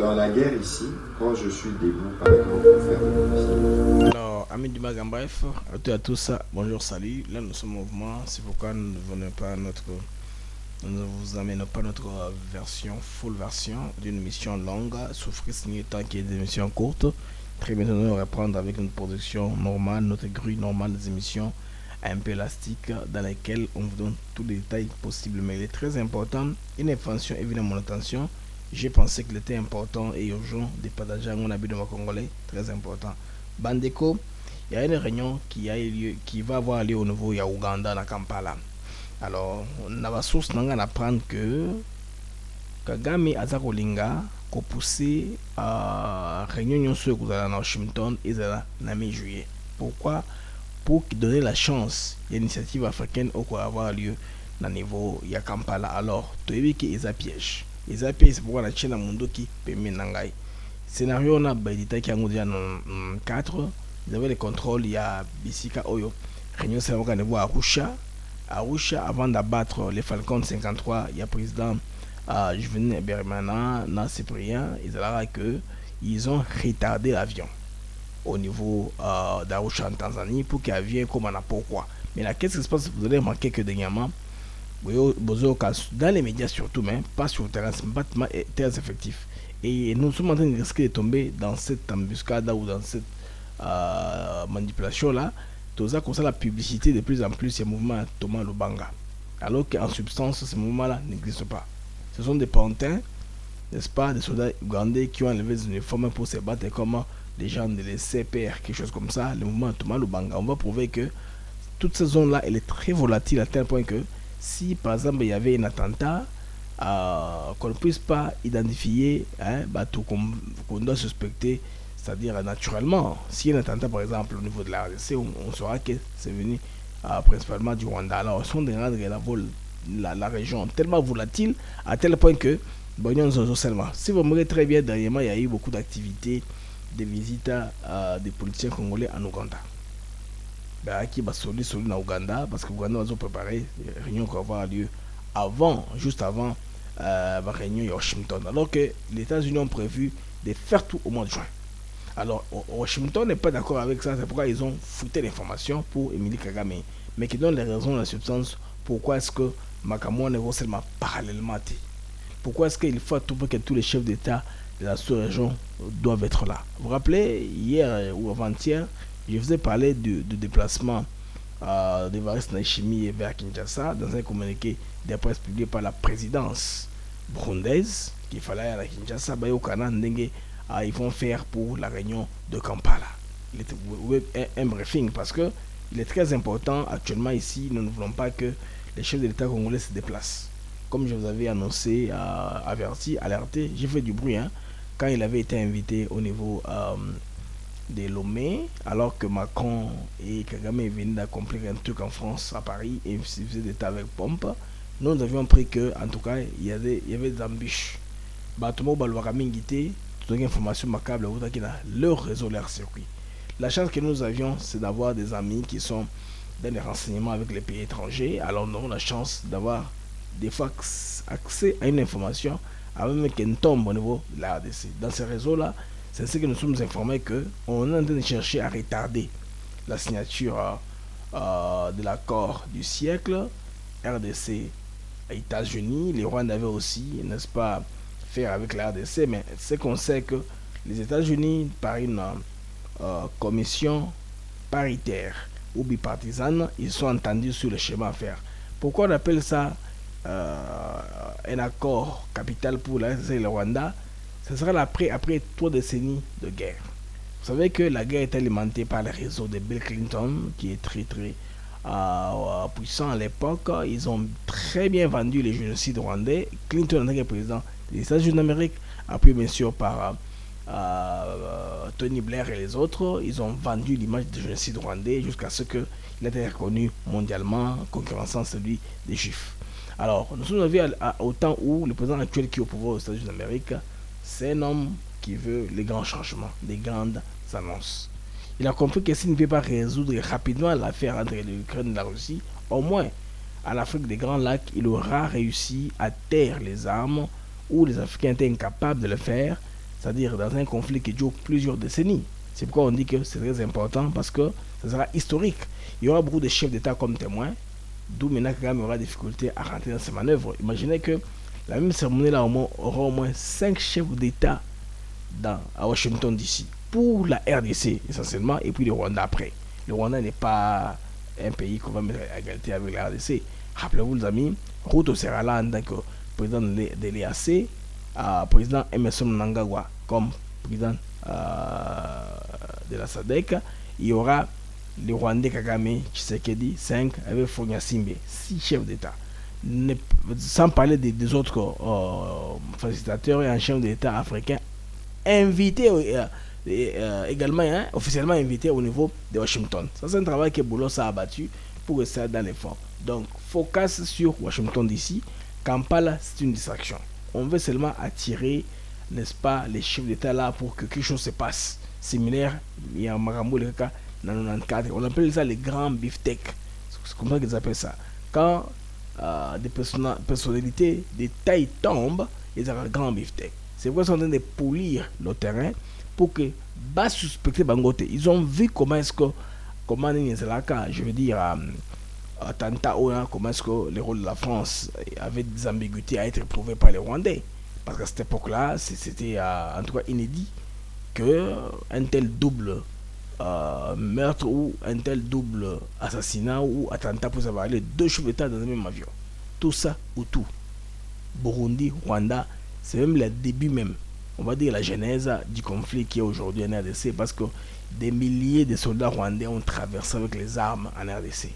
dans la guerre ici, quand je suis debout, par exemple, pour faire le policier. Alors, amis du Magan, bref, à tous, bonjour, salut. Là, nous sommes en mouvement, c'est pourquoi nous ne vous amenons pas notre version, full version d'une émission longue. Souffrez signer tant qu'il y a des émissions courtes. Très bientôt, nous allons reprendre avec une production normale, notre grille normale des émissions un peu élastique dans lesquelles on vous donne tous les détails possibles. Mais il est très important, une information évidemment mon attention. J'ai pensé qu'il était important et urgent de partager à mon habit de ma Congolais, très important. Bandeko, il y a une réunion qui va avoir lieu au niveau de Ouganda, à Kampala. Alors, on a la source d'apprendre que Kagame Azakolinga a poussé à réunion sur Washington et à mi-juillet. Pourquoi? Pour donner la chance à l'initiative africaine au quoi avoir lieu au niveau de Kampala. Alors, tu as vu qu'il y a piège. Les pièges, c'est pourquoi la chaîne Mundo qui permet Nangai. Scénario, on a Baïdita qui a dit en 4. Vous avez le contrôle, il y a Bissika Oyo. Réunion, c'est un niveau à Arusha. Arusha, avant d'abattre les Falcons 53, il y a président Juvenal Bermana, Cyprien, ils ont retardé l'avion au niveau d'Arusha en Tanzanie pour qu'il vienne comme on a pourquoi. Mais là, qu'est-ce qui se passe? Vous allez remarquer que dernièrement, dans les médias surtout, mais pas sur le terrain, c'est pas très effectif. Et nous sommes en train de risquer de tomber dans cette embuscade ou dans cette manipulation-là. Tout ça, comme ça, la publicité de plus en plus, ces mouvements Thomas Lubanga. Alors qu'en substance, ces mouvements-là n'existent pas. Ce sont des pantins, n'est-ce pas, des soldats ougandais qui ont enlevé des uniformes pour se battre comme des gens de l'CPR, quelque chose comme ça, le mouvement Thomas Lubanga. On va prouver que toute cette zone-là, elle est très volatile à tel point que si, par exemple, il y avait un attentat, qu'on ne puisse pas identifier tout qu'on doit suspecter, c'est-à-dire naturellement, s'il y a un attentat, par exemple, au niveau de la RDC, on saura que c'est venu principalement du Rwanda. Alors, ils sont de rendre la région tellement volatile à tel point que, seulement. Si vous me regardez très bien, dernièrement, il y a eu beaucoup d'activités, des visites des politiciens congolais en Ouganda. Qui va solide en Ouganda, parce que Ouganda va préparer une réunion qui va avoir lieu juste avant la réunion à Washington. Alors que les États-Unis ont prévu de faire tout au mois de juin. Alors, Washington n'est pas d'accord avec ça, c'est pourquoi ils ont foutu l'information pour Émilie Kagame, mais qui donne les raisons de la substance pourquoi est-ce que Makamwa n'est seulement parallèlement. Pourquoi est-ce qu'il faut tout pour que tous les chefs d'État de la sous-région doivent être là. Vous vous rappelez, hier ou avant-hier, je vous ai parlé du déplacement d'Evariste Ndayishimiye vers Kinshasa dans un communiqué de presse publié par la présidence burundaise qu'il fallait aller à Kinshasa, ils vont faire pour la réunion de Kampala. Un briefing parce que il est très important actuellement ici, nous ne voulons pas que les chefs de l'État congolais se déplacent. Comme je vous avais annoncé, averti, alerté, j'ai fait du bruit quand il avait été invité au niveau de Lomé, alors que Macron et Kagame venaient d'accomplir un truc en France, à Paris, et ils faisaient des tas avec pompe. Nous avions pris que, en tout cas, il y avait des embûches. Batomo Balouara Mingité, toute information macabre, leur réseau, leur circuit. La chance que nous avions, c'est d'avoir des amis qui sont dans les renseignements avec les pays étrangers. Alors nous avons la chance d'avoir des fois accès à une information avant même qu'elle tombe au niveau de la RDC. Dans ces réseaux-là, c'est ce que nous sommes informés qu'on est en train de chercher à retarder la signature de l'accord du siècle RDC États-Unis. Les Rwandais avaient aussi, n'est-ce pas, faire avec la RDC, mais c'est qu'on sait que les États-Unis, par une commission paritaire ou bipartisane, ils sont entendus sur le schéma à faire. Pourquoi on appelle ça un accord capital pour la RDC et le Rwanda? Ce sera après 3 décennies de guerre. Vous savez que la guerre est alimentée par le réseau de Bill Clinton, qui est très très puissant à l'époque. Ils ont très bien vendu les génocides rwandais. Clinton, en tant que président des États-Unis d'Amérique, appuyé bien sûr par Tony Blair et les autres, ils ont vendu l'image du génocide rwandais jusqu'à ce qu'il ait été reconnu mondialement, concurrençant celui des Juifs. Alors, nous sommes arrivés au temps où le président actuel qui est au pouvoir aux États-Unis d'Amérique, c'est un homme qui veut les grands changements, les grandes annonces. Il a compris que s'il ne peut pas résoudre rapidement l'affaire entre l'Ukraine et la Russie, au moins en Afrique des Grands Lacs, il aura réussi à taire les armes où les Africains étaient incapables de le faire. c'est-à-dire dans un conflit qui dure plusieurs décennies. C'est pourquoi on dit que c'est très important parce que ça sera historique. Il y aura beaucoup de chefs d'État comme témoins, d'où maintenant Kagame aura des difficultés à rentrer dans ces manœuvres. Imaginez que la même cérémonie là aura au moins 5 chefs d'État à Washington DC pour la RDC essentiellement et puis le Rwanda après. Le Rwanda n'est pas un pays qu'on va mettre à égalité avec la RDC. Rappelez-vous les amis, Ruto sera là en tant que président de l'EAC, président Emerson Mnangagwa comme président de la SADC. Il y aura le Rwandais Kagame Tshisekedi 5 avec Fonya Simbe, 6 chefs d'État. Sans parler des autres facilitateurs et un chef d'État africain invités également, officiellement invités au niveau de Washington. Ça, c'est un travail que Boulos a abattu pour rester dans l'effort. Donc, focus sur Washington DC. Kampala, c'est une distraction. On veut seulement attirer, n'est-ce pas, les chefs d'État là pour que quelque chose se passe. Similaire, il y a Marambo, le cas, dans 94. On appelle ça les grands beefsteaks. C'est comme ça qu'ils appellent ça. Quand des personnalités de taille tombent, ils ont un grand beefsteak. C'est pourquoi ils sont en train de polir le terrain pour que bas suspecter Bangote. Ils ont vu comment est-ce que, je veux dire, attentat, comment est-ce que le rôle de la France avait des ambiguïtés à être éprouvées par les Rwandais. Parce qu'à cette époque-là, c'était en tout cas inédit qu'un tel double meurtre ou un tel double assassinat ou attentat pour avoir les 2 chefs d'État dans le même avion. Tout ça ou tout. Burundi, Rwanda, c'est même le début même, on va dire la genèse du conflit qui est aujourd'hui en RDC parce que des milliers de soldats rwandais ont traversé avec les armes en RDC.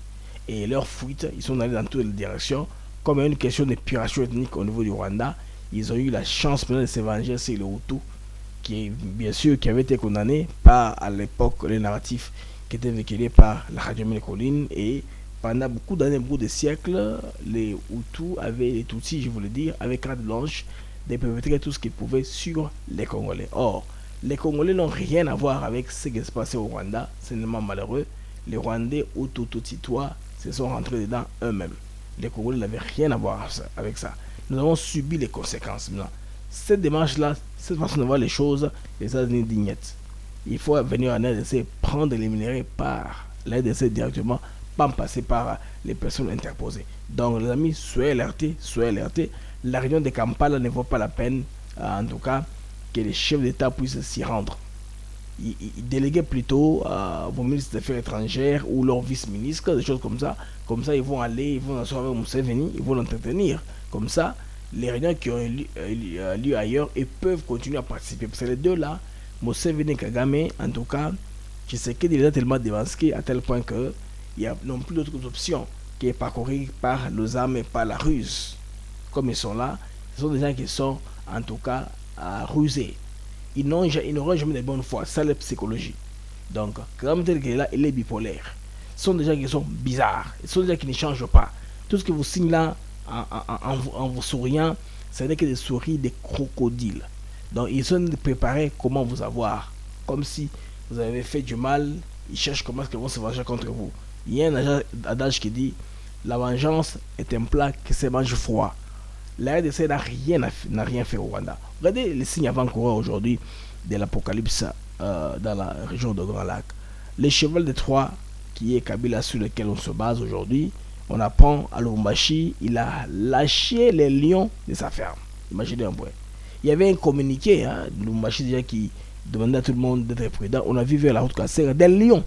Et leur fuite, ils sont allés dans toutes les directions. Comme il y a une question d'épuration ethnique au niveau du Rwanda, ils ont eu la chance maintenant de se venger sur le Hutu, qui avait été condamné par à l'époque les narratifs qui étaient véhiculés par la radio Ménécoline. Et pendant beaucoup d'années, beaucoup de siècles, les Hutus avaient, les Tutsis, je voulais dire, avec carte blanche, de perpétrer tout ce qu'ils pouvaient sur les Congolais. Or, les Congolais n'ont rien à voir avec ce qui se passait au Rwanda. C'est tellement malheureux. Les Rwandais, Hutus, Tutsis, se sont rentrés dedans eux-mêmes. Les Congolais n'avaient rien à voir avec ça. Nous avons subi les conséquences. Maintenant, cette démarche-là, cette façon de voir les choses, les États-Unis dignettes. Il faut venir en RDC, prendre les minéraux par la RDC directement, pas passer par les personnes interposées. Donc, les amis, soyez alertés, soyez alertés. La réunion de Kampala ne vaut pas la peine, en tout cas, que les chefs d'État puissent s'y rendre. Ils déléguaient plutôt vos ministres des Affaires étrangères ou leurs vice-ministres, des choses comme ça. Comme ça, ils vont aller, ils vont s'asseoir avec Museveni, ils vont l'entretenir. Comme ça, les réunions qui ont lieu ailleurs, ils peuvent continuer à participer. Parce que les deux là, Museveni et Kagame, en tout cas, je sais qu'il est déjà tellement dévancé à tel point qu'il n'y a non plus d'autres options qui est parcouru par les armes et par la ruse. Comme ils sont là, ce sont des gens qui sont en tout cas rusés. Ils n'auront jamais de bonne foi, ça c'est la psychologie. Donc, Kagame tel qu'il est là, il est bipolaire. Ce sont des gens qui sont bizarres, ce sont des gens qui ne changent pas. Tout ce que vous signez là, en vous souriant, ce n'est que des souris des crocodiles. Donc ils sont préparés comment vous avoir. Comme si vous avez fait du mal, ils cherchent comment ils vont se venger contre vous. Il y a un adage qui dit la vengeance est un plat qui se mange froid. La RDC n'a rien fait au Rwanda. Regardez les signes avant-coureurs aujourd'hui de l'apocalypse dans la région de Grand Lac. Le cheval de Troie, qui est Kabila sur lequel on se base aujourd'hui, on apprend à Lubumbashi, il a lâché les lions de sa ferme. Imaginez un peu. Il y avait un communiqué, Lubumbashi déjà qui demandait à tout le monde d'être prudent. On a vu vers la route Kassera des lions,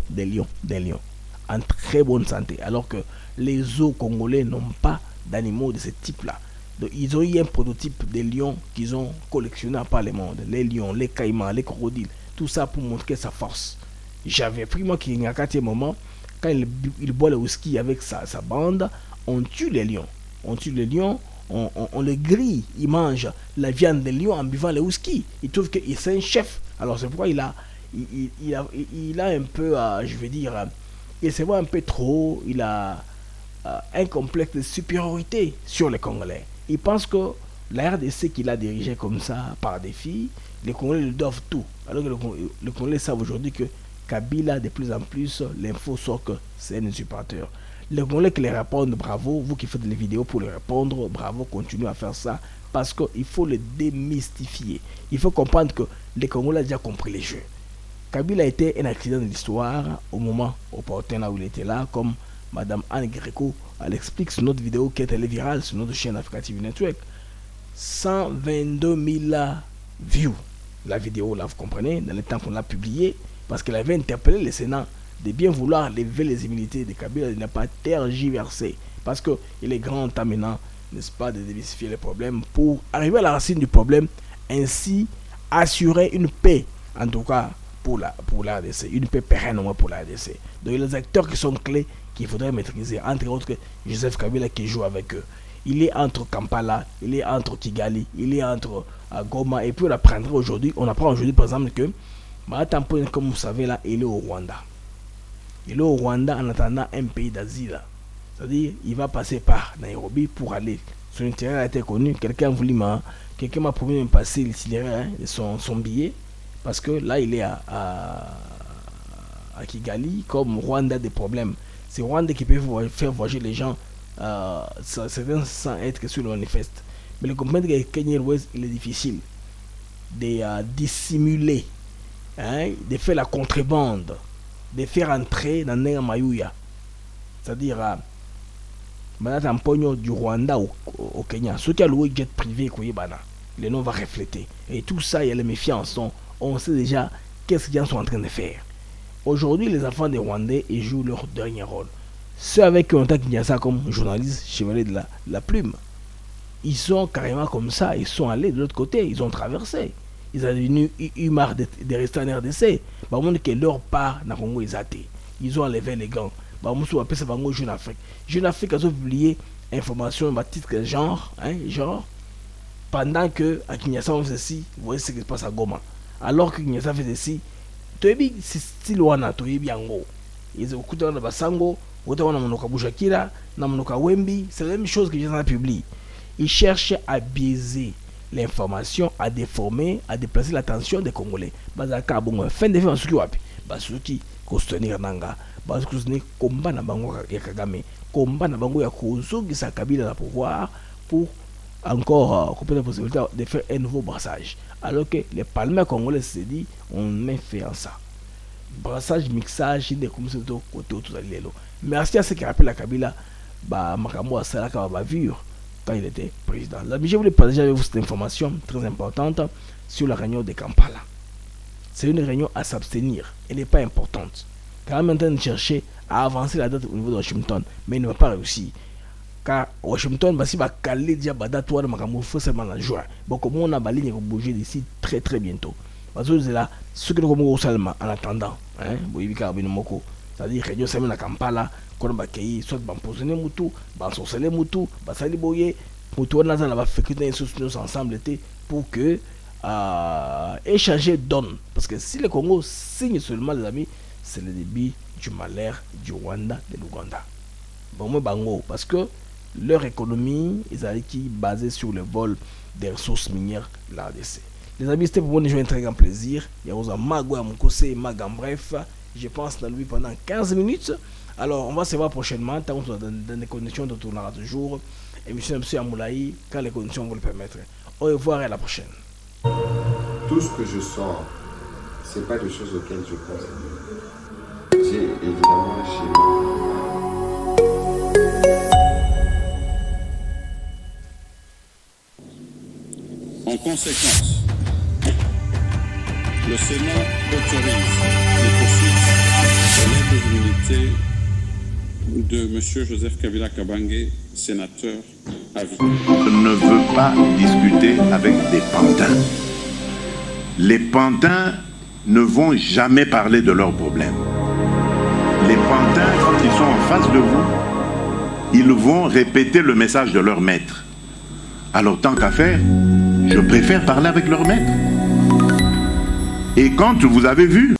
en très bonne santé. Alors que les zoos congolais n'ont pas d'animaux de ce type-là. Donc ils ont eu un prototype des lions qu'ils ont collectionné à part le monde. Les lions, les caïmans, les crocodiles, tout ça pour montrer sa force. J'avais pris moi qu'il y a un moment, quand il boit le whisky avec sa bande, on tue les lions. On tue les lions, on les grille, il mange la viande des lions en buvant le whisky. Il trouve qu'il c'est un chef. Alors c'est pourquoi il a un peu, je veux dire, il se voit un peu trop, il a un complexe de supériorité sur les Congolais. Il pense que la RDC qu'il a dirigée comme ça, par défi, les Congolais lui doivent tout. Alors que les Congolais savent aujourd'hui que Kabila, de plus en plus, l'info sort que c'est un usurpateur. Les Congolais qui les répondent, bravo. Vous qui faites des vidéos pour les répondre, bravo, continuez à faire ça. Parce qu'il faut les démystifier. Il faut comprendre que les Congolais ont déjà compris les jeux. Kabila a été un accident de l'histoire au moment opportun là où il était là, comme Madame Anne Greco, elle explique sur notre vidéo qui est allée virale sur notre chaîne Africa TV Network. 122 000 views. La vidéo là, vous comprenez, dans le temps qu'on l'a publiée, parce qu'elle avait interpellé le Sénat de bien vouloir lever les immunités de Kabila, il n'a pas tergiversé. Parce qu'il est grand temps maintenant, n'est-ce pas, de démystifier les problèmes pour arriver à la racine du problème, ainsi assurer une paix, en tout cas pour la RDC, une paix pérenne au moins pour la RDC. Donc il y a des acteurs qui sont clés qu'il faudrait maîtriser, entre autres que Joseph Kabila qui joue avec eux. Il est entre Kampala, il est entre Kigali, il est entre Goma, et puis on apprend aujourd'hui par exemple que Maratampo, comme vous savez là, il est au Rwanda. Il est au Rwanda en attendant un pays d'asile. C'est-à-dire, il va passer par Nairobi pour aller. Son itinéraire a été connu. Quelqu'un m'a promis de me passer l'itinéraire, son billet. Parce que là, il est à Kigali, comme Rwanda a des problèmes. C'est Rwanda qui peut faire voyager les gens, certains sans être que sur le manifeste. Mais le comprendre que Kenya West, il est difficile de dissimuler, de faire la contrebande, de faire entrer dans Nenga Mayuya. C'est-à-dire, Madame Pogno du Rwanda au Kenya. Ceux qui ont loué jet privé, le nom va refléter. Et tout ça, il y a les méfiances. On sait déjà qu'est-ce qu'ils sont en train de faire. Aujourd'hui, les enfants des Rwandais, ils jouent leur dernier rôle. Ceux avec qui on t'a Kinyasa comme journaliste, chevalier de la plume, ils sont carrément comme ça, ils sont allés de l'autre côté, ils ont traversé. Ils ont eu marre de rester en RDC. Bah, on dit que leur part dans Congo est athée. Ils ont enlevé les gants. Bah, on appelle ça Jeune Afrique. Jeune Afrique a publié information à titre genre, pendant que à Kinyasa on fait ceci, vous voyez ce qui se passe à Goma. Alors que Kinyasa fait ceci, Toyebi c'est style wana Toyebi yango. Ils ont écouté dans Basango, autant na monoka Bujakira, na monoka Wembi, c'est la même chose que les gens publient. Ils cherchent à biaiser l'information, à déformer, à déplacer l'attention des Congolais. Bazaka bon fin de faire ce qui wapi. Basuki ko soutenir nanga, basuki soutenir combat na bango ya Kagame, combat na bango ya kozogi sa Kabila na pouvoir pour encore couper la possibilité de faire un nouveau brassage. Alors que les parlements congolais se dit on met fait en ça. Brassage, mixage, des commissions de côté tout à l'heure. Merci à ceux qui rappellent la Kabila, Makambo a Salaka bavure quand il était président. Je voulais partager avec vous cette information très importante sur la réunion de Kampala. C'est une réunion à s'abstenir. Elle n'est pas importante. Car on est en train de chercher à avancer la date au niveau de Washington, mais il ne va pas réussir. Car Washington va caler déjà la date forcément en juin. Donc comme on a la ligne qui bouger d'ici très très bientôt. Parce que c'est là, ce que nous avons seulement en attendant, c'est-à-dire réunion semaine à Kampala, qu'on va accueillir, soit empoisonner Moutou, sorceler Moutou, Sali Boye, Moutou, on va faire que ensemble pour que échanger donne. Parce que si le Congo signe seulement, les amis, c'est le début du malheur du Rwanda et de l'Ouganda. Bon, bango, parce que leur économie est basée sur le vol des ressources minières de la RDC. Les amis, c'était pour moi un très grand plaisir. Il y a aussi Magoué, Mokose, Magam, bref, je pense dans lui pendant 15 minutes. Alors, on va se voir prochainement, dans les conditions de tournera toujours. Émission M. Amoulaï, quand les conditions vont le permettre. Au revoir et à la prochaine. Tout ce que je sors, c'est pas des choses auxquelles je pense. J'ai évidemment un schéma. En conséquence, le Sénat autorise les poursuites de l'indemnité de M. Joseph Kabila Kabange, sénateur à vie. Je ne veux pas discuter avec des pantins. Les pantins ne vont jamais parler de leurs problèmes. Les pantins, quand ils sont en face de vous, ils vont répéter le message de leur maître. Alors tant qu'à faire, je préfère parler avec leur maître. Et quand vous avez vu